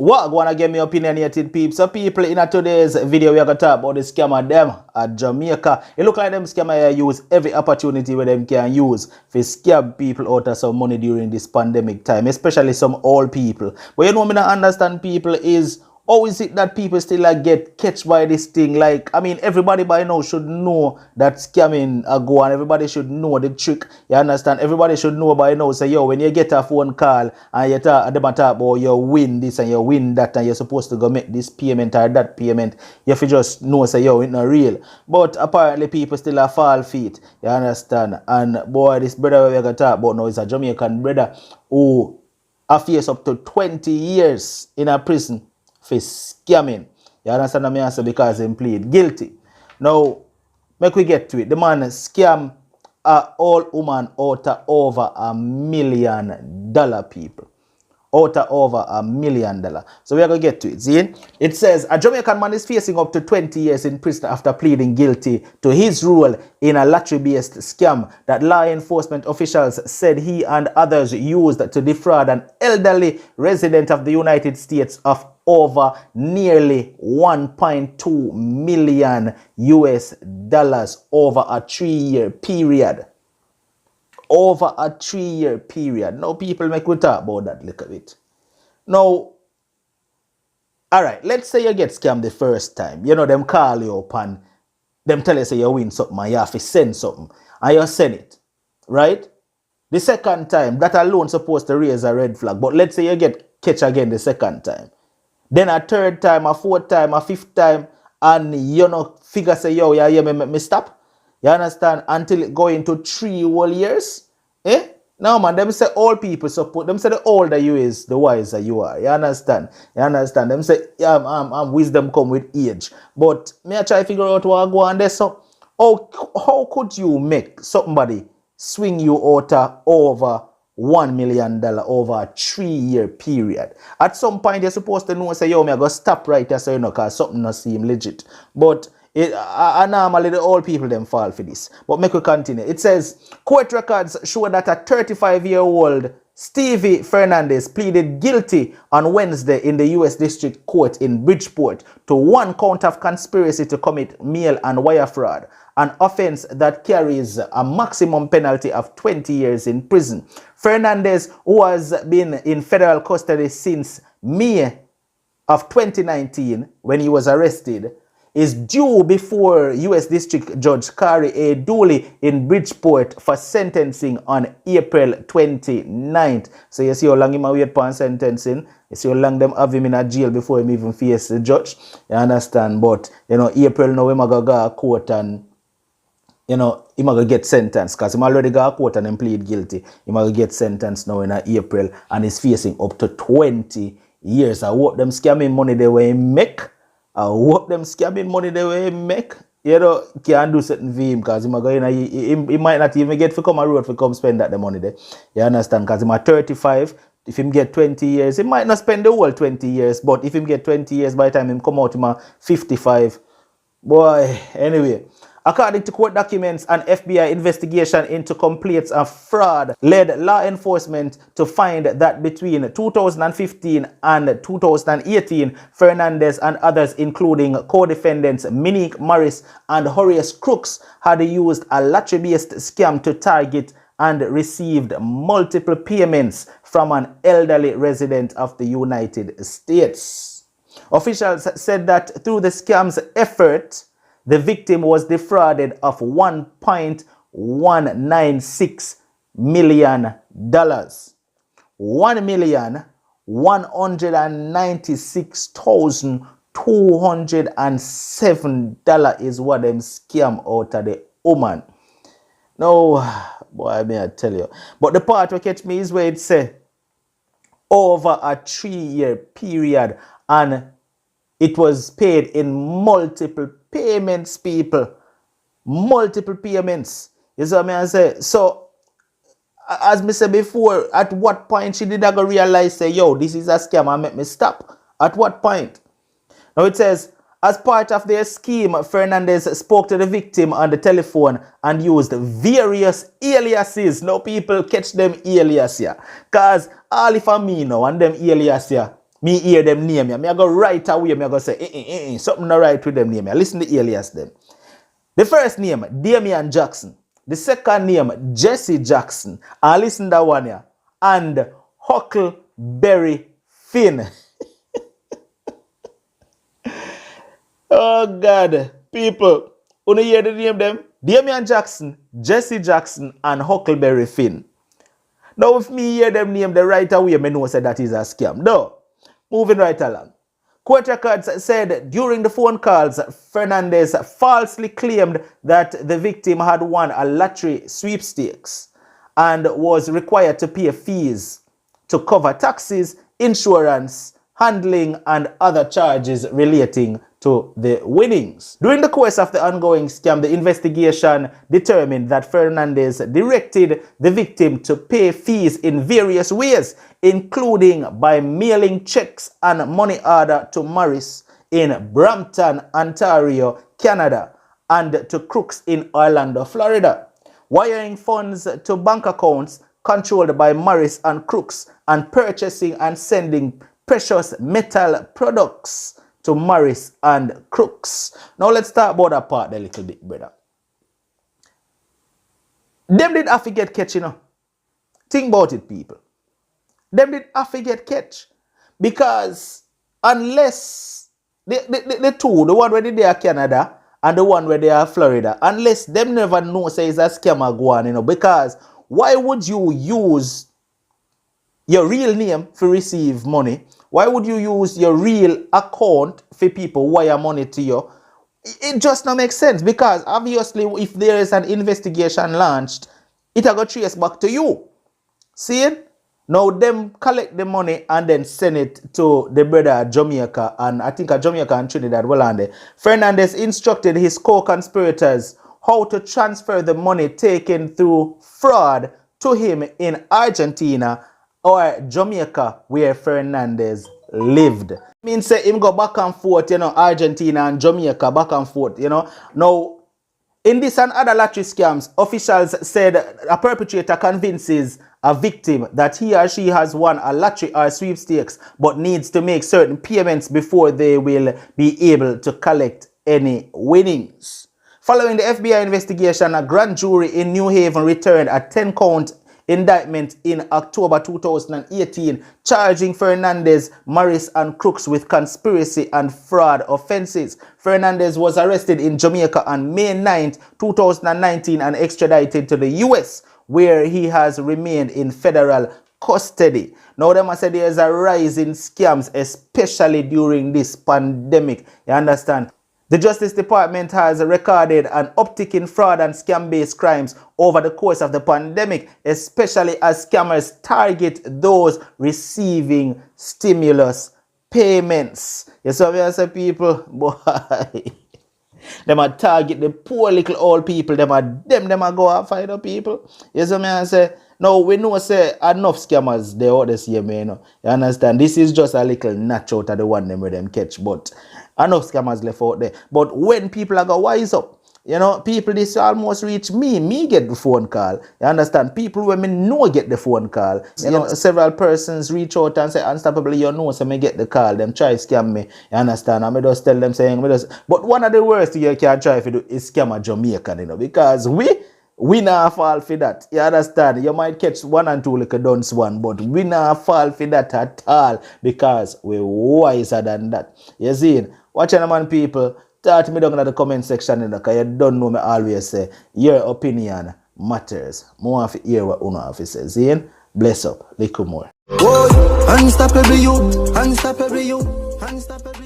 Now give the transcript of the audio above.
What I wanna get me opinionated peeps? So people in today's video we are gonna talk about the scammer them at Jamaica. It look like them scammer use every opportunity where them can use to scam people out of some money during this pandemic time, especially some old people. But you know me not understand people is how is it that people still like get catched by this thing? Like, I mean, everybody by now should know that scamming go on. Everybody should know the trick. You understand? Everybody should know by now. Say, yo, when you get a phone call and you talk about you win this and you win that and you're supposed to go make this payment or that payment, you have to just know, say, yo, it's not real. But apparently people still are fall feet. You understand? And boy, this brother we're going to talk about now is a Jamaican brother who face up to 20 years in a prison for scamming. You understand what I mean? Because he plead guilty. Now, make we get to it. The man scam a old woman out of over $1 million, people. Out of over $1 million. So we are going to get to it. See? It says, a Jamaican man is facing up to 20 years in prison after pleading guilty to his role in a lottery-based scam that law enforcement officials said he and others used to defraud an elderly resident of the United States of over nearly 1.2 million US dollars over a 3-year period. Over a 3-year period. Now people make we talk about that a little bit. Now, alright, let's say you get scammed the first time. You know, them call you up and them tell you say you win something and you have to send something. And you send it. Right? The second time, that alone supposed to raise a red flag. But let's say you get catch again the second time. Then a third time, a fourth time, a fifth time, and you know, figure say, yo, yeah, me stop. You understand? Until it go into 3 whole years. Eh? Now, man, them say all people support. Them say the older you is, the wiser you are. You understand? You understand? Them say, wisdom come with age. But me I try to figure out what I go on there. So, how could you make somebody swing you out over $1 million over a 3-year period? At some point, you're supposed to know, say, yo, me I go stop right here, so you know, because something not seem legit. But normally the old people them fall for this. But make we continue. It says, court records show that a 35-year-old Stevie Fernandez pleaded guilty on Wednesday in the U.S. District Court in Bridgeport to 1 count of conspiracy to commit mail and wire fraud, an offense that carries a maximum penalty of 20 years in prison. Fernandez, who has been in federal custody since May of 2019 when he was arrested, is due before U.S. District Judge Kari A. Dooley in Bridgeport for sentencing on April 29th. So you see how long he might wait for sentencing. You see how long them have him in a jail before him even face the judge. You understand? But, you know, April now he might go to court and, you know, he might get sentenced because he already got to court and then plead guilty. He might get sentenced now in April and is facing up to 20 years. I hope them scamming money they way make. I hope them scamming money they way make. You know, can't do something for him because he might not even get to come a road to come spend that the money there. You understand? Because he might 35. If him get 20 years, he might not spend the whole 20 years. But if him get 20 years, by the time him come out, he might 55. Boy, anyway. According to court documents, an FBI investigation into complaints of fraud led law enforcement to find that between 2015 and 2018, Fernandez and others, including co-defendants Monique Morris and Horace Crooks, had used a lottery-based scam to target and received multiple payments from an elderly resident of the United States. Officials said that through the scam's effort, the victim was defrauded of $1.196 million. $1,196,207 is what them scam out of the woman. No, boy, may I tell you. But the part that catch me is where it says over a 3-year period and it was paid in multiple payments, people. Multiple payments. You see what I say? So, as I said before, at what point she did I go realize, say, yo, this is a scam and make me stop? At what point? Now it says, as part of their scheme, Fernandez spoke to the victim on the telephone and used various aliases. Now people catch them alias here. Because all if I me now and them alias here, me hear them name ya, me I go right away, me I go say, something not right with them name ya. Listen to the alias them. The first name, Damian Jackson. The second name, Jesse Jackson. And listen to that one here. And Huckleberry Finn. Oh God, people, you hear the name them? Damian Jackson, Jesse Jackson, and Huckleberry Finn. Now, if me hear them name the right away, me know say that is a scam. No, moving right along. Court records said during the phone calls, Fernandez falsely claimed that the victim had won a lottery sweepstakes and was required to pay fees to cover taxes, insurance, handling, and other charges relating to the winnings. During the course of the ongoing scam, the investigation determined that Fernandez directed the victim to pay fees in various ways, including by mailing checks and money order to Morris in Brampton, Ontario, Canada, and to Crooks in Orlando, Florida, wiring funds to bank accounts controlled by Morris and Crooks, and purchasing and sending precious metal products to Morris and Crooks. Now let's talk about that part a little bit, brother. Them did have to get catch, you know. Think about it, people. Them did have to get catch. Because unless the two, the one where they are Canada and the one where they are Florida, unless them never know say it's a scammer go on, you know, because why would you use your real name to receive money? Why would you use your real account for people wire money to you? It just don't make sense, because obviously if there is an investigation launched, it will go trace back to you. See it? Now them collect the money and then send it to the brother Jamaica, and I think Jamaica and Trinidad well on there. Fernandez instructed his co-conspirators how to transfer the money taken through fraud to him in Argentina or Jamaica, where Fernandez lived. Means say him go back and forth, you know, Argentina and Jamaica, back and forth, you know. Now, in this and other lottery scams, officials said a perpetrator convinces a victim that he or she has won a lottery or sweepstakes, but needs to make certain payments before they will be able to collect any winnings. Following the FBI investigation, a grand jury in New Haven returned a 10-count indictment in October 2018, charging Fernandez, Morris, and Crooks with conspiracy and fraud offenses. Fernandez was arrested in Jamaica on May 9, 2019 and extradited to the US, where he has remained in federal custody. Now, them I say there's a rise in scams, especially during this pandemic. You understand? The Justice Department has recorded an uptick in fraud and scam-based crimes over the course of the pandemic, especially as scammers target those receiving stimulus payments. Yes, so people, boy, them a target the poor little old people. Them a go and find the people. Yes, so I say, no, we know say enough scammers they out this year, man. You know? You understand? This is just a little notch out of the one them where them catch, but enough scammers left out there. But when people are go wise up, you know, people this almost reach me. Me get the phone call. You understand? People when me know get the phone call. You know, several persons reach out and say, unstoppably, you know, so me get the call. Them try scam me. You understand? And me just tell them saying, but one of the worst you can try to do is scam a Jamaican, you know, because we not fall for that. You understand? You might catch one and two like a dunce one, but we not fall for that at all, because we're wiser than that. You see? Watch out, man, people. Talk to me down in the comment section, you know, because you don't know me always say your opinion matters. More have to hear what you have to say. See? Bless up. Little more. Unstoppable you. Unstoppable you. Unstoppable.